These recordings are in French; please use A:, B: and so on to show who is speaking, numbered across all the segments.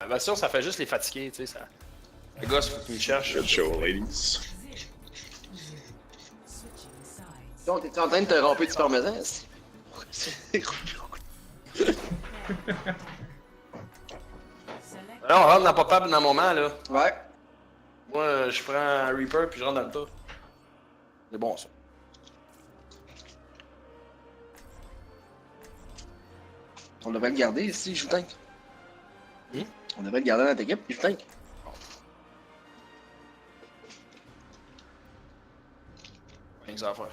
A: La version, ça fait juste les fatiguer, tu sais. Ça... Le gars, faut qu'il me cherche.
B: Good show, ladies.
C: Donc, t'es en train de te romper du parmesan?
A: Là, on rentre dans Pop-Up dans un moment, là.
C: Ouais.
A: Moi, je prends un Reaper puis je rentre dans le tas. C'est bon, ça.
C: On devrait le garder ici, il joue tank.
A: Hmm?
C: On devrait le garder dans notre équipe, il joue tank.
A: Rien que ça à faire.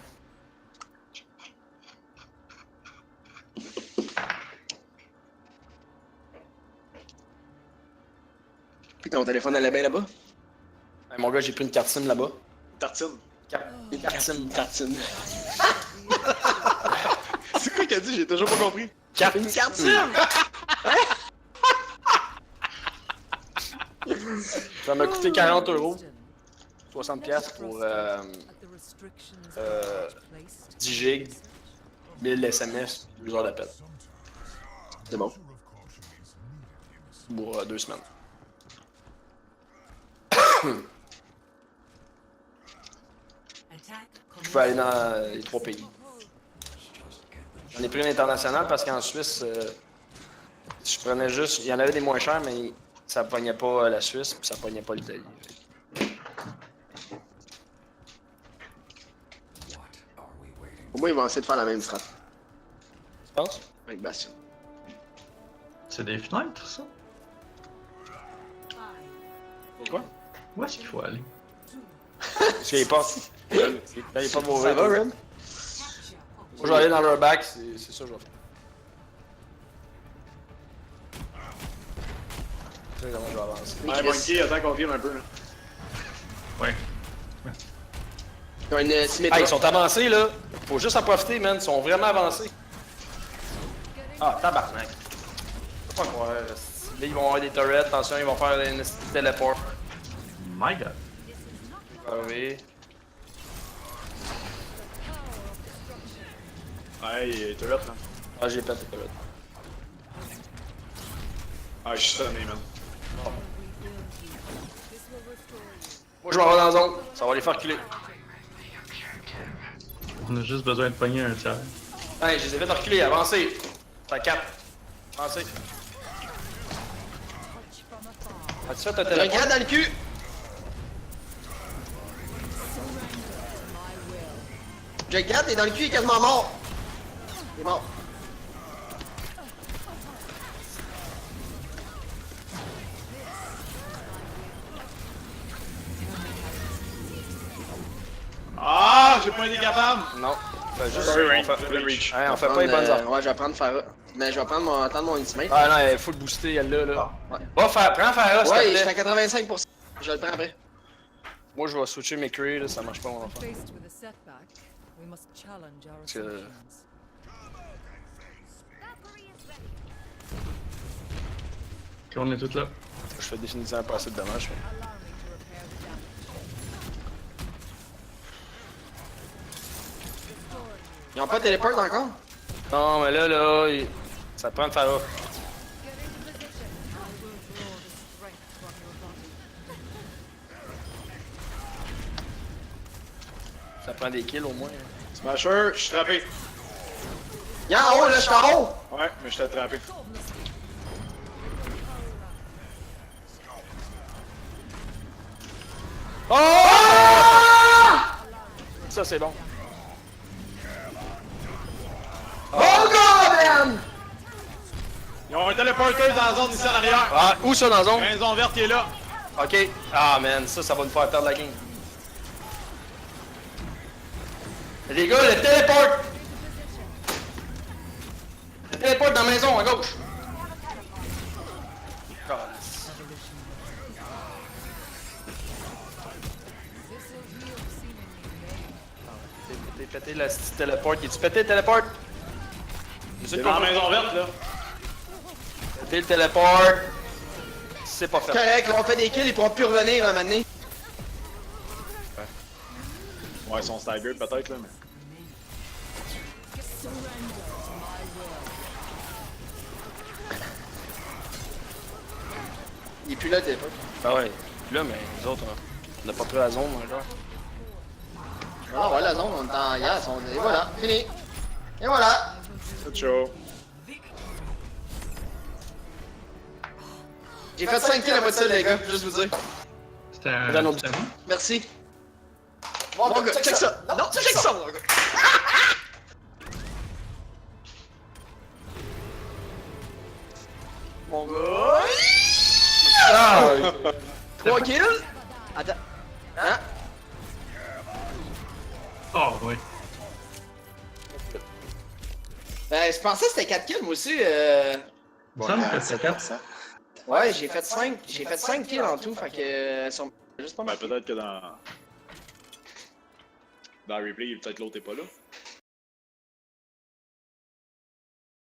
C: Puis ton téléphone allait bien là-bas?
A: Hey, mon gars, j'ai pris une carte SIM là-bas.
B: Tartine.
C: Une carte SIM. Tartine.
B: C'est quoi qu'il a dit? J'ai toujours pas compris.
A: Carte
C: Une carte SIM!
A: Ça m'a coûté 40 €. 60$ pour 10 gigs, 1000 SMS, 2 heures d'appel.
C: C'est bon.
A: Pour 2 semaines. Je peux aller dans les 3 pays. J'en ai pris un international parce qu'en Suisse, je prenais juste. Il y en avait des moins chers, mais ça pognait pas la Suisse, puis ça pognait pas l'Italie.
C: Au moins, ils vont essayer de faire la même strat.
A: Tu penses?
C: Avec Bastion.
D: C'est des fenêtres, ça?
A: Pourquoi?
D: Où est-ce qu'il faut aller?
A: Parce qu'il est pas. Il est pas mauvais.
C: Ça va, Ren?
A: Moi, je vais aller dans leur back, c'est ça que je vais faire. Tu sais comment je vais avancer.
B: Ouais, Monkey, attends qu'on vienne un peu, là.
D: Ouais.
C: Ils ont une symétrie.
A: Hey, ils sont avancés, là. Faut juste en profiter, man. Ils sont vraiment avancés. Ah, tabarnak. Je peux pas croire. Là, ils vont avoir des turrets. Attention, ils vont faire une téléport.
D: My god.
A: Ah oui.
B: Ouais, il est turret, là.
A: Ah, j'ai pété les turrets.
B: Ah, je suis sonné, man.
A: Moi, je m'en vais dans la zone. Ça va les faire reculer.
D: On a juste besoin de pogner un tiers.
A: Hey, je les ai fait reculer. Avancez. C'est à 4. Avancez. As-tu fait un
C: J'ai un
A: téléport?
C: grade dans le cul! J'ai un grade, t'es dans le cul, il est quasiment mort! Il est mort.
B: Ah, j'ai pas été capable!
A: Non. Fait juste.
B: Sorry, Rain.
A: On fait,
B: Good reach.
A: ouais, on fait pas les bonnes affaires.
C: Ouais, je vais prendre Farah. Mais je vais prendre mon attendre mon ultimate.
A: Ah non, elle est full boostée, elle là.
C: Ouais.
A: Va faire, prends Farah, s'il
C: Ouais,
A: te
C: je suis
A: plaît.
C: à 85%. Je le prends après.
A: Moi, je vais switcher mes curry, là, ça marche pas mon affaire.
E: Faced with a setback, we must challenge our
A: Que-
E: assumptions.
D: Ok, on est tous là.
A: Je fais définitivement pas assez de dommages. fait.
E: Allow me to repair the damage.
C: Ils ont pas de téléport encore?
A: Non, mais là, ça prend de Farah.
E: Get into position. I will draw the strength from your body.
A: Ça prend des kills au moins.
B: Smasher, je suis trappé.
C: Y'a en haut, là, je suis en haut!
B: Ouais, mais je t'ai attrapé.
A: Oh! Ça, c'est bon.
C: Oh god, man!
B: Ils ont un téléporteur dans la zone ici en arrière.
A: Ah, où ça dans la zone?
B: Raison verte qui est là.
A: Ok. Ah, man, ça va nous faire perdre la game. Les gars, le téléport! Le téléport dans la maison, à gauche. Pété le petit téléport. Es-tu pété le téléport?
B: C'est dans la maison verte, là.
A: Pété le téléport. C'est pas fait.
C: Correct, là, on fait des kills, ils pourront plus revenir, là, maintenant.
B: Ouais, ils sont staggered peut-être, là, mais...
C: Il est plus là, le téléphone.
A: Ah ouais. Puis là, mais les autres, on n'a pas pris la zone, genre.
C: Ah ouais, la zone, on est en yes, et voilà, fini. Et voilà.
B: Ciao.
C: J'ai fait 5 kills à moitié, les gars, juste vous dire.
D: C'était
A: Un
D: un.
A: autre.
D: C'était bon?
C: Merci. Mon gars, check ça. Non, check ça, mon gars. Mon gars.
A: Ah!
C: 3 kills. Attends. Hein?
D: Oh, oui.
C: Je pensais que c'était 4 kills, moi aussi.
D: Ça me fait ça.
C: Ouais, j'ai fait 5 kills en tout, fait que sont juste pas
B: Ben
C: mal.
B: peut-être que dans... Dans le replay, peut-être l'autre est pas là.